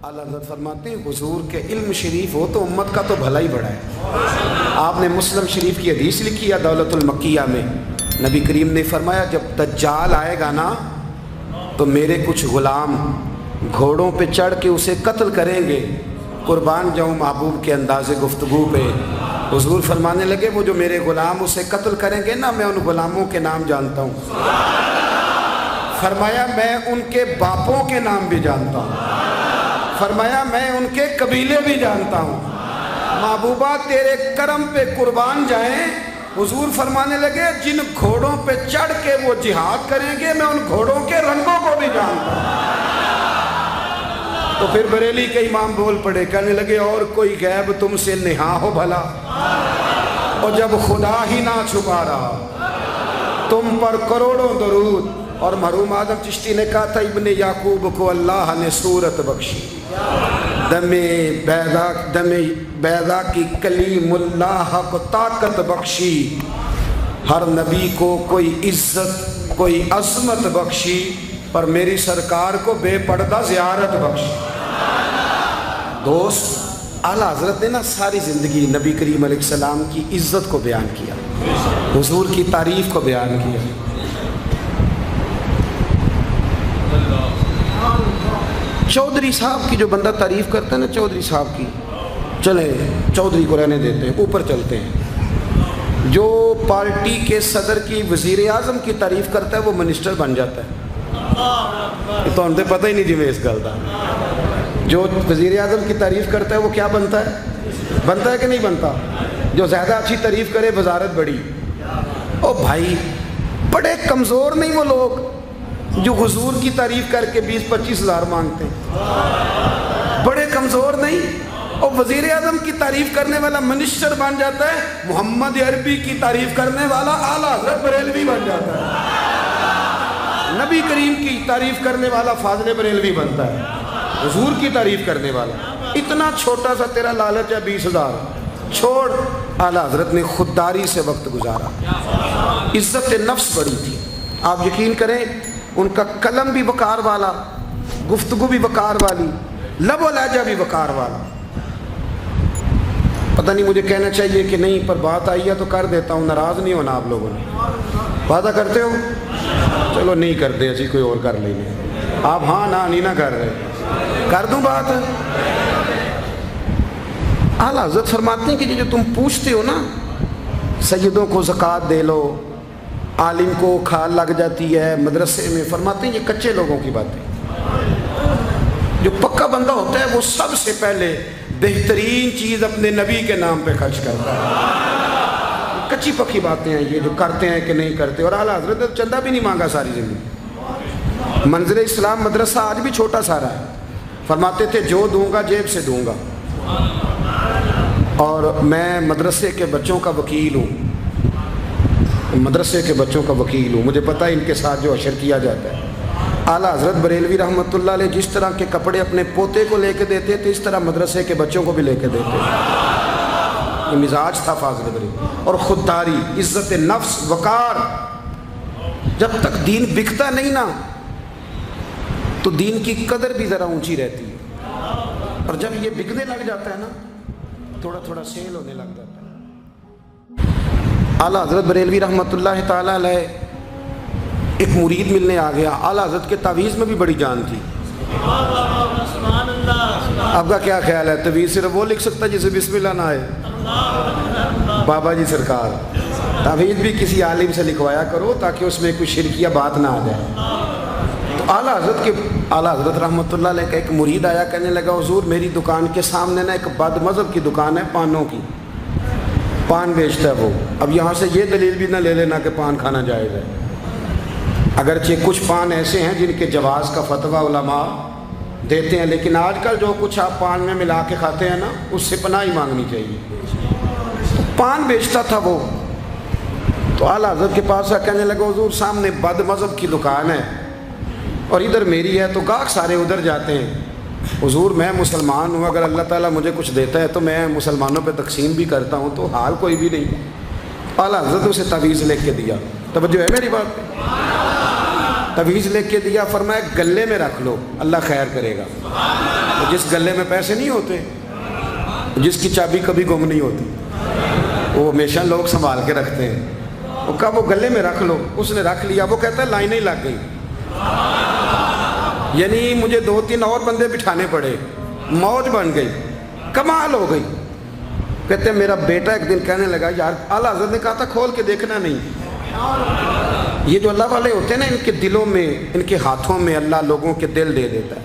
اعلیٰ حضرت فرماتے ہیں حضور کے علم شریف ہو تو امت کا تو بھلا ہی بڑا ہے۔ آپ نے مسلم شریف کی حدیث لکھی ہے دولت المکیہ میں، نبی کریم نے فرمایا جب دجال آئے گا نا تو میرے کچھ غلام گھوڑوں پہ چڑھ کے اسے قتل کریں گے، قربان جاؤں محبوب کے انداز گفتگو پہ۔ حضور فرمانے لگے وہ جو میرے غلام اسے قتل کریں گے نا، میں ان غلاموں کے نام جانتا ہوں۔ فرمایا میں ان کے باپوں کے نام بھی جانتا ہوں، فرمایا میں ان کے قبیلے بھی جانتا ہوں۔ محبوبہ تیرے کرم پہ قربان جائیں۔ حضور فرمانے لگے جن گھوڑوں پہ چڑھ کے وہ جہاد کریں گے میں ان گھوڑوں کے رنگوں کو بھی جانتا ہوں۔ تو پھر بریلی کے امام بول پڑے، کہنے لگے اور کوئی غیب تم سے نہا ہو بھلا، اور جب خدا ہی نہ چھپا رہا تم پر کروڑوں درود۔ اور مرحوم آدم چشتی نے کہا تھا ابن یعقوب کو اللہ نے صورت بخشی، دم بیضا کی کلیم اللہ کو طاقت بخشی، ہر نبی کو کوئی عزت کوئی عظمت بخشی، پر میری سرکار کو بے پردہ زیارت بخشی۔ دوست اعلیٰ حضرت نے نا ساری زندگی نبی کریم علیہ السلام کی عزت کو بیان کیا، حضور کی تعریف کو بیان کیا۔ چودھری صاحب کی جو بندہ تعریف کرتا ہے نا، چودھری صاحب کی، چلیں چودھری کو رہنے دیتے ہیں، اوپر چلتے ہیں۔ جو پارٹی کے صدر کی وزیر اعظم کی تعریف کرتا ہے وہ منسٹر بن جاتا ہے۔ تو ہم تو پتہ ہی نہیں جی میں اس گل کا۔ جو وزیر اعظم کی تعریف کرتا ہے وہ کیا بنتا ہے کہ نہیں بنتا؟ جو زیادہ اچھی تعریف کرے وزارت بڑی۔ او بھائی بڑے کمزور نہیں وہ لوگ جو حضور کی تعریف کر کے 20-25 ہزار مانگتے ہیں، بڑے کمزور نہیں۔ اور وزیر اعظم کی تعریف کرنے والا منسٹر بن جاتا ہے، محمد عربی کی تعریف کرنے والا اعلیٰ حضرت بریلوی بن جاتا ہے، نبی کریم کی تعریف کرنے والا فاضل بریلوی بنتا ہے، حضور کی تعریف کرنے والا۔ اتنا چھوٹا سا تیرا لالچ ہے 20,000 چھوڑ۔ اعلیٰ حضرت نے خودداری سے وقت گزارا، عزت نفس بڑی تھی۔ آپ یقین کریں ان کا قلم بھی وقار والا، گفتگو بھی وقار والی، لب و لہجہ بھی وقار والا۔ پتہ نہیں مجھے کہنا چاہیے کہ نہیں، پر بات آئی ہے تو کر دیتا ہوں، ناراض نہیں ہونا آپ لوگوں نے۔ وعدہ کرتے ہو؟ چلو نہیں کرتے، اسی کوئی اور کر لیں گے۔ آپ ہاں نہیں نہ کر رہے، کر دوں بات۔ اعلیٰ حضرت فرماتے ہیں کہ جو تم پوچھتے ہو نا، سیدوں کو زکوٰۃ دے لو، عالم کو کھال لگ جاتی ہے مدرسے میں، فرماتے ہیں یہ کچے لوگوں کی باتیں۔ جو پکا بندہ ہوتا ہے وہ سب سے پہلے بہترین چیز اپنے نبی کے نام پہ خرچ کرتا ہے۔ کچی پکی باتیں ہیں یہ جو کرتے ہیں کہ نہیں کرتے۔ اور اعلیٰ حضرت نے چندہ بھی نہیں مانگا ساری زندگی۔ منظر اسلام مدرسہ آج بھی چھوٹا سارا ہے، فرماتے تھے جو دوں گا جیب سے دوں گا، اور میں مدرسے کے بچوں کا وکیل ہوں، مدرسے کے بچوں کا وکیل ہوں، مجھے پتہ ہے ان کے ساتھ جو اشر کیا جاتا ہے۔ اعلیٰ حضرت بریلوی رحمۃ اللہ علیہ جس طرح کے کپڑے اپنے پوتے کو لے کے دیتے تھے، اس طرح مدرسے کے بچوں کو بھی لے کے دیتے تھے۔ یہ مزاج تھا فاضل بریلوی۔ اور خودداری، عزت نفس، وقار۔ جب تک دین بکتا نہیں نا تو دین کی قدر بھی ذرا اونچی رہتی ہے، اور جب یہ بکنے لگ جاتا ہے نا تھوڑا تھوڑا سیل ہونے لگ جاتا ہے۔ اعلیٰ حضرت بریلوی رحمۃ اللہ تعالیٰ علیہ ایک مرید ملنے آ گیا۔ اعلیٰ حضرت کے تعویذ میں بھی بڑی جان تھی۔ آپ کا کیا خیال ہے، تعویذ صرف وہ لکھ سکتا جسے بسم اللہ نہ آئے؟ بابا جی سرکار، تعویذ بھی کسی عالم سے لکھوایا کرو تاکہ اس میں کوئی شرکیہ بات نہ آ جائے۔ تو اعلیٰ حضرت رحمۃ اللہ علیہ کا ایک مرید آیا، کہنے لگا حضور میری دکان کے سامنے نا ایک بد مذہب کی دکان ہے، پانوں کی، پان بیچتا ہے وہ۔ اب یہاں سے یہ دلیل بھی نہ لے لینا کہ پان کھانا جائز ہے، اگرچہ کچھ پان ایسے ہیں جن کے جواز کا فتویٰ علماء دیتے ہیں، لیکن آج کل جو کچھ آپ پان میں ملا کے کھاتے ہیں نا اس سے پناہ ہی مانگنی چاہیے۔ پان بیچتا تھا وہ۔ تو اعلیٰ حضرت کے پاس کہنے لگا حضور سامنے بد مذہب کی دکان ہے اور ادھر میری ہے، تو گاہک سارے ادھر جاتے ہیں۔ حضور میں مسلمان ہوں، اگر اللہ تعالیٰ مجھے کچھ دیتا ہے تو میں مسلمانوں پہ تقسیم بھی کرتا ہوں، تو حال کوئی بھی نہیں۔ اعلیٰ حضرت اسے تعویذ لکھ کے دیا، توجہ ہے میری بات پہ؟ تعویذ لکھ کے دیا، فرمایا گلے میں رکھ لو اللہ خیر کرے گا۔ جس گلے میں پیسے نہیں ہوتے، جس کی چابی کبھی گم نہیں ہوتی، وہ ہمیشہ لوگ سنبھال کے رکھتے ہیں، وہ کہا وہ گلے میں رکھ لو، اس نے رکھ لیا، وہ کہتا ہے لائنیں لگ گئی، یعنی مجھے 2-3 اور بندے بٹھانے پڑے، موج بن گئی، کمال ہو گئی۔ کہتے ہیں میرا بیٹا ایک دن کہنے لگا یار اعلیٰ حضرت نے کہا تھا کھول کے دیکھنا نہیں۔ یہ جو اللہ والے ہوتے ہیں نا، ان کے دلوں میں، ان کے ہاتھوں میں اللہ لوگوں کے دل دے دیتا ہے،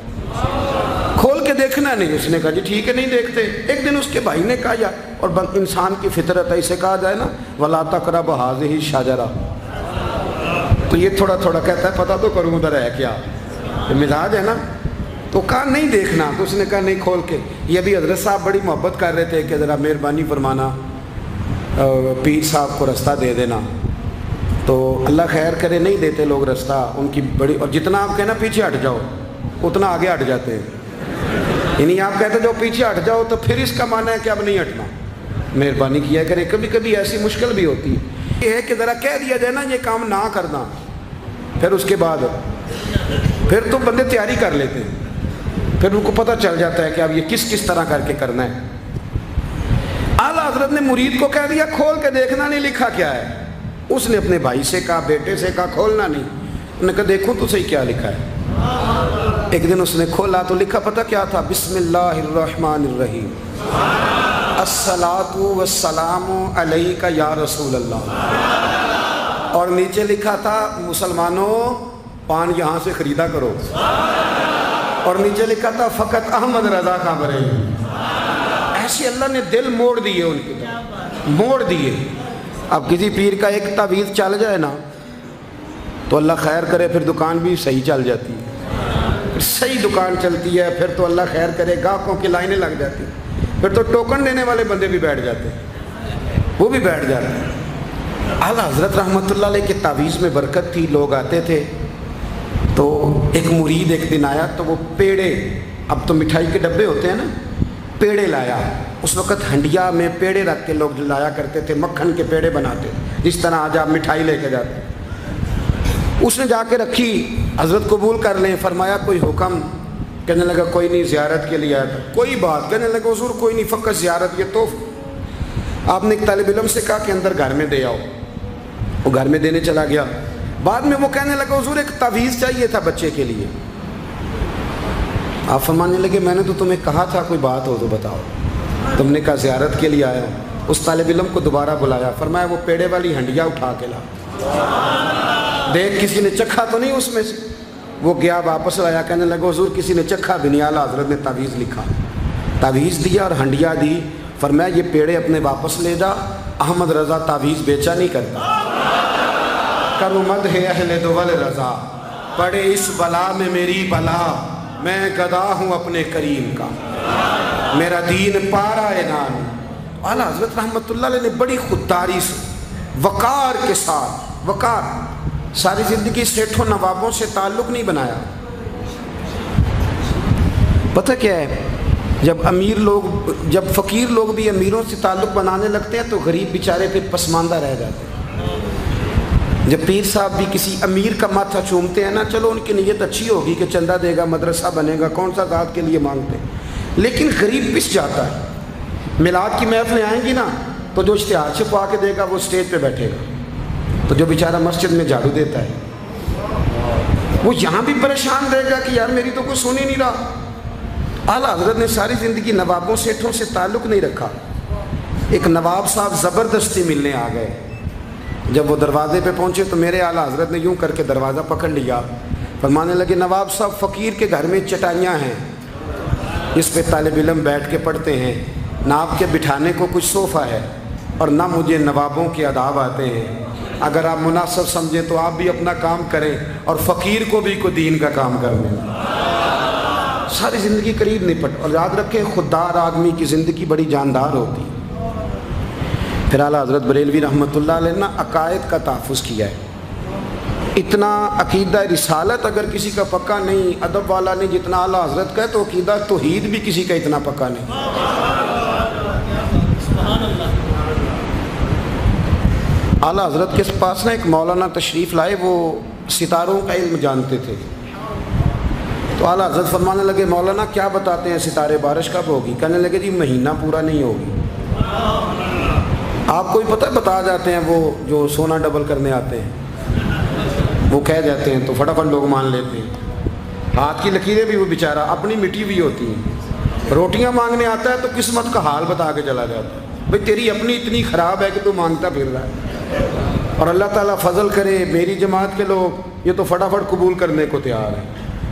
کھول کے دیکھنا نہیں۔ اس نے کہا جی ٹھیک ہے نہیں دیکھتے۔ ایک دن اس کے بھائی نے کہا یار، اور انسان کی فطرت ہے، اسے کہا جائے نا وَلَا تَقْرَبُوا هَٰذِهِ الشَّجَرَةَ، تو یہ تھوڑا تھوڑا کہتا ہے پتہ تو کروں ادھر ہے کیا، یہ مزاج ہے نا، تو کہا نہیں دیکھنا، تو اس نے کہا نہیں کھول کے۔ یہ بھی حضرت صاحب بڑی محبت کر رہے تھے کہ ذرا مہربانی فرمانا پیر صاحب کو رستہ دے دینا، تو اللہ خیر کرے نہیں دیتے لوگ رستہ، ان کی بڑی، اور جتنا آپ کہنا پیچھے ہٹ جاؤ اتنا آگے ہٹ جاتے ہیں، یعنی آپ کہتے جو پیچھے ہٹ جاؤ تو پھر اس کا معنی ہے کہ اب نہیں ہٹنا۔ مہربانی کیا کرے، کبھی کبھی ایسی مشکل بھی ہوتی ہے، یہ ہے کہ ذرا کہہ دیا جائے نا یہ کام نہ کرنا، پھر اس کے بعد پھر تو بندے تیاری کر لیتے ہیں، پھر ان کو پتہ چل جاتا ہے کہ اب یہ کس کس طرح کر کے کرنا ہے۔ اعلیٰ حضرت نے مرید کو کہہ دیا کھول کے دیکھنا نہیں، لکھا کیا ہے؟ اس نے اپنے بھائی سے کہا، بیٹے سے کہا کھولنا نہیں۔ انہوں نے کہا دیکھو تو صحیح کیا لکھا ہے۔ ایک دن اس نے کھولا تو لکھا پتہ کیا تھا؟ بسم اللہ الرحمن الرحیم، الصلاۃ والسلام علیک یا رسول اللہ، اور نیچے لکھا تھا مسلمانوں پان یہاں سے خریدا کرو، اور نیچے لکھا تھا فقط احمد رضا کا بریلوی۔ ایسے اللہ نے دل موڑ دیے، ان کے دل موڑ دیے۔ اب کسی پیر کا ایک تعویذ چل جائے نا تو اللہ خیر کرے پھر دکان بھی صحیح چل جاتی ہے، پھر صحیح دکان چلتی ہے، پھر تو اللہ خیر کرے گاہکوں کی لائنیں لگ جاتی ہیں، پھر تو ٹوکن دینے والے بندے بھی بیٹھ جاتے ہیں، وہ بھی بیٹھ جاتے ہیں۔ اعلیٰ حضرت رحمۃ اللہ علیہ کے تعویذ میں برکت تھی، لوگ آتے تھے تو ایک مرید ایک دن آیا تو وہ پیڑے، اب تو مٹھائی کے ڈبے ہوتے ہیں نا، پیڑے لایا۔ اس وقت ہنڈیا میں پیڑے رکھ کے لوگ لایا کرتے تھے، مکھن کے پیڑے بناتے، جس طرح آج آپ مٹھائی لے کے جاتے۔ اس نے جا کے رکھی، حضرت قبول کر لیں، فرمایا کوئی حکم؟ کہنے لگا کوئی نہیں، زیارت کے لیے آیا تھا۔ کوئی بات؟ کہنے لگا حضور کوئی نہیں، فقط زیارت، یہ تو آپ نے ایک طالب علم سے کہا کہ اندر گھر میں دے آؤ، وہ گھر میں دینے چلا گیا۔ بعد میں وہ کہنے لگا حضور ایک تعویذ چاہیے تھا بچے کے لیے۔ آپ فرمانے لگے میں نے تو تمہیں کہا تھا کوئی بات ہو تو بتاؤ، تم نے کہا زیارت کے لیے آیا ہوں۔ اس طالب علم کو دوبارہ بلایا، فرمایا وہ پیڑے والی ہنڈیا اٹھا کے لا، دیکھ کسی نے چکھا تو نہیں اس میں سے۔ وہ گیا واپس لایا، کہنے لگا حضور کسی نے چکھا بھی نہیں، اعلیٰ حضرت نے تعویذ لکھا، تعویذ دیا اور ہنڈیا دی، فرمایا یہ پیڑے اپنے واپس لے جا، احمد رضا تعویذ بیچا نہیں کرتا۔ کنمد ہے اہل دول رضا، پڑے اس بلا میں میری بلا، میں گدا ہوں اپنے کریم کا، میرا دین پارا انعام۔ اعلیٰ حضرت رحمۃ اللہ علیہ نے بڑی خودداری سے، وقار کے ساتھ، وقار، ساری زندگی سیٹھوں نوابوں سے تعلق نہیں بنایا۔ پتہ کیا ہے، جب امیر لوگ، جب فقیر لوگ بھی امیروں سے تعلق بنانے لگتے ہیں تو غریب بیچارے پھر پسماندہ رہ جاتے ہیں۔ جب پیر صاحب بھی کسی امیر کا ماتھا چومتے ہیں نا، چلو ان کی نیت اچھی ہوگی کہ چندہ دے گا، مدرسہ بنے گا، کون سا ذات کے لیے مانگتے ہیں، لیکن غریب پس جاتا ہے۔ میلاد کی محفلیں آئیں گی نا تو جو اشتہار چھپوا کے دے گا وہ اسٹیج پہ بیٹھے گا، تو جو بیچارہ مسجد میں جھاڑو دیتا ہے وہ یہاں بھی پریشان رہے گا کہ یار میری تو کوئی سن ہی نہیں رہا۔ اعلیٰ حضرت نے ساری زندگی نوابوں سیٹھوں سے تعلق نہیں رکھا۔ ایک نواب صاحب زبردستی ملنے آ گئے، جب وہ دروازے پہ پہنچے تو میرے اعلیٰ حضرت نے یوں کر کے دروازہ پکڑ لیا، فرمانے لگے نواب صاحب فقیر کے گھر میں چٹائیاں ہیں، اس پہ طالب علم بیٹھ کے پڑھتے ہیں، نہ آپ کے بٹھانے کو کچھ صوفہ ہے اور نہ مجھے نوابوں کے آداب آتے ہیں، اگر آپ مناسب سمجھیں تو آپ بھی اپنا کام کریں اور فقیر کو بھی کوئی دین کا کام کرنے۔ ساری زندگی قریب نہیں پڑ، اور یاد رکھیں خوددار آدمی کی زندگی بڑی جاندار ہوتی۔ پھر اعلیٰ حضرت بریلوی رحمۃ اللہ علیہ نے عقائد کا تحفظ کیا ہے۔ اتنا عقیدہ رسالت اگر کسی کا پکا نہیں، ادب والا نہیں جتنا اعلیٰ حضرت کا ہے، تو عقیدہ توحید بھی کسی کا اتنا پکا نہیں۔ اعلیٰ حضرت کے پاس نا ایک مولانا تشریف لائے، وہ ستاروں کا علم جانتے تھے، تو اعلیٰ حضرت فرمانے لگے مولانا کیا بتاتے ہیں ستارے بارش کب ہوگی؟ کہنے لگے جی مہینہ پورا نہیں ہوگی۔ آپ کو ہی پتہ بتا جاتے ہیں، وہ جو سونا ڈبل کرنے آتے ہیں وہ کہہ جاتے ہیں تو فٹافٹ لوگ مان لیتے ہیں۔ ہاتھ کی لکیریں بھی وہ بیچارہ اپنی مٹی بھی ہوتی ہیں، روٹیاں مانگنے آتا ہے تو قسمت کا حال بتا کے چلا جاتا ہے، بھئی تیری اپنی اتنی خراب ہے کہ تو مانگتا پھر رہا ہے، اور اللہ تعالیٰ فضل کرے میری جماعت کے لوگ یہ تو فٹافٹ قبول کرنے کو تیار ہیں۔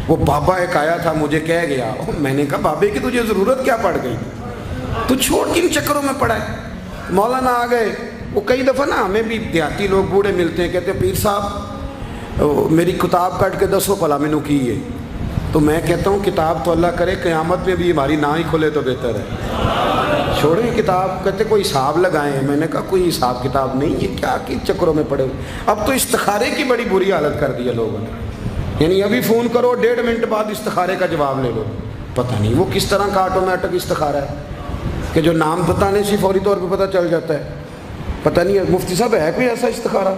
وہ بابا ایک آیا تھا مجھے کہہ گیا، میں نے کہا بابے کی تجھے ضرورت کیا پڑ گئی، تو چھوڑ کن چکروں میں پڑا ہے؟ مولانا آ گئے۔ وہ کئی دفعہ نا ہمیں بھی دیہاتی لوگ بوڑھے ملتے ہیں، کہتے ہیں پیر صاحب میری کتاب کٹ کے دسو پلا مینو کی ہے، تو میں کہتا ہوں کتاب تو اللہ کرے قیامت میں بھی ہماری نہ ہی کھلے تو بہتر ہے، چھوڑیں کتاب۔ کہتے کوئی حساب لگائیں، میں نے کہا کوئی حساب کتاب نہیں، یہ کیا کن چکروں میں پڑے ہوئے۔ اب تو استخارے کی بڑی بری حالت کر دی ہے لوگوں نے، یعنی ابھی فون کرو 1.5 منٹ بعد استخارے کا جواب لے لو۔ پتہ نہیں وہ کس طرح کا آٹومیٹک استخارہ ہے کہ جو نام بتانے سے فوری طور پہ پتہ چل جاتا ہے۔ پتہ نہیں ہے مفتی صاحب ہے کوئی ایسا استخارہ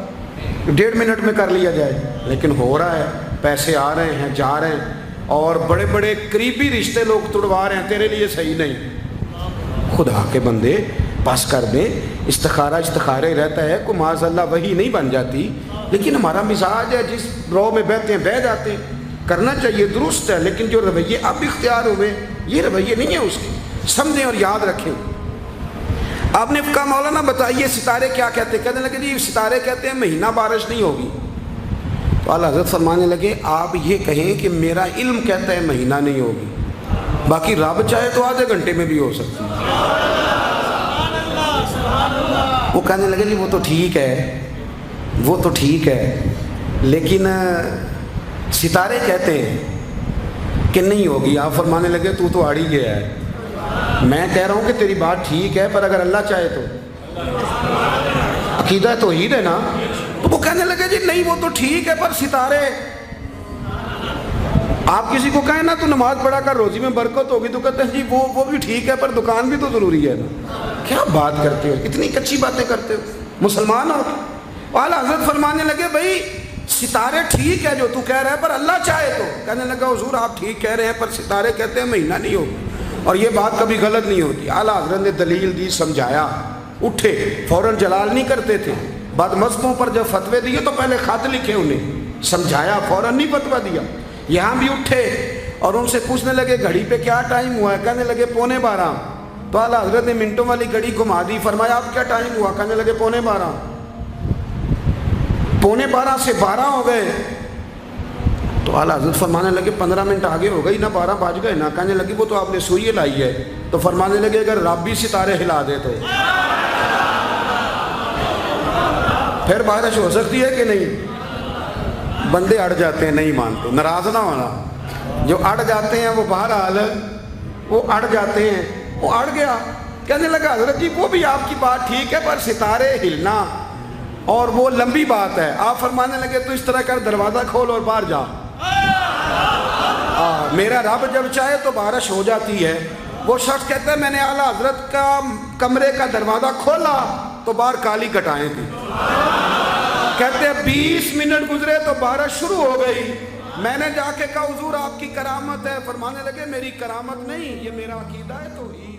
1.5 منٹ میں کر لیا جائے، لیکن ہو رہا ہے، پیسے آ رہے ہیں جا رہے ہیں، اور بڑے بڑے قریبی رشتے لوگ تڑوا رہے ہیں تیرے لیے صحیح نہیں۔ خدا کے بندے پاس کر دیں، استخارے رہتا ہے، کوئی معاذ اللہ وہی نہیں بن جاتی، لیکن ہمارا مزاج ہے جس رو میں بہتے ہیں بہہ جاتے ہیں، کرنا چاہیے درست ہے، لیکن جو رویے اب اختیار ہوئے یہ رویے نہیں ہیں اس کے، سمجھیں اور یاد رکھیں۔ آپ نے کہا مولانا بتائیے ستارے کیا کہتے ہیں؟ کہنے لگے جی ستارے کہتے ہیں مہینہ بارش نہیں ہوگی۔ تو اعلیٰ حضرت فرمانے لگے آپ یہ کہیں کہ میرا علم کہتا ہے مہینہ نہیں ہوگی، باقی رب چاہے تو آدھے گھنٹے میں بھی ہو سکتی ہے۔ وہ کہنے لگے جی وہ تو ٹھیک ہے لیکن ستارے کہتے ہیں کہ نہیں ہوگی۔ آپ فرمانے لگے تو آڑ ہی گیا ہے، میں کہہ رہا ہوں کہ تیری بات ٹھیک ہے پر اگر اللہ چاہے تو، عقیدہ توحید ہے نا۔ تو وہ کہنے لگے جی نہیں وہ تو ٹھیک ہے پر ستارے، آپ کسی کو کہیں نا تو نماز پڑھا کر روزی میں برکت ہوگی تو کہتے ہیں جی وہ بھی ٹھیک ہے پر دکان بھی تو ضروری ہے نا۔ کیا بات کرتے ہو، اتنی کچی باتیں کرتے ہو، مسلمان ہو۔ اعلیٰ حضرت فرمانے لگے بھائی ستارے ٹھیک ہے جو تو کہہ رہا ہے پر اللہ چاہے تو۔ کہنے لگا حضور آپ ٹھیک کہہ رہے ہیں پر ستارے کہتے ہیں مہینہ نہیں ہوگا، اور یہ بات کبھی غلط نہیں ہوتی۔ اعلیٰ حضرت نے دلیل دی، سمجھایا، اٹھے، فوراً جلال نہیں کرتے تھے، بعد مذہبوں پر جب فتوے دیے تو پہلے خط لکھے، انہیں سمجھایا، فوراً نہیں فتویٰ دیا۔ یہاں بھی اٹھے اور ان سے پوچھنے لگے گھڑی پہ کیا ٹائم ہوا ہے؟ کہنے لگے 11:15۔ تو اعلیٰ حضرت نے منٹوں والی گھڑی گھما دی، فرمایا اب کیا ٹائم ہوا؟ کہنے لگے 11:15۔ 11:15 سے 12 ہو گئے تو اعلیٰ حضرت فرمانے لگے 15 منٹ آگے ہو گئی نا، 12 بج گئے نا۔ کہنے لگے وہ تو آپ نے سوئی لائی ہے۔ تو فرمانے لگے اگر رب بھی ستارے ہلا دے تو پھر بارش ہو سکتی ہے کہ نہیں؟ بندے اڑ جاتے ہیں، نہیں مانتے، ناراض نہ ہونا، جو اڑ جاتے ہیں وہ بہرحال وہ اڑ جاتے ہیں، وہ اڑ گیا۔ کہنے لگا حضرت جی وہ بھی آپ کی بات ٹھیک ہے پر ستارے ہلنا اور وہ لمبی بات ہے۔ آپ فرمانے لگے تو اس طرح کر دروازہ کھول اور باہر جا، میرا رب جب چاہے تو بارش ہو جاتی ہے۔ وہ شخص کہتا ہے میں نے اعلیٰ حضرت کا کمرے کا دروازہ کھولا تو باہر کالی کٹائیں تھی، کہتے ہیں 20 منٹ گزرے تو بارش شروع ہو گئی۔ میں نے جا کے کہا حضور آپ کی کرامت ہے، فرمانے لگے میری کرامت نہیں، یہ میرا عقیدہ ہے توحید۔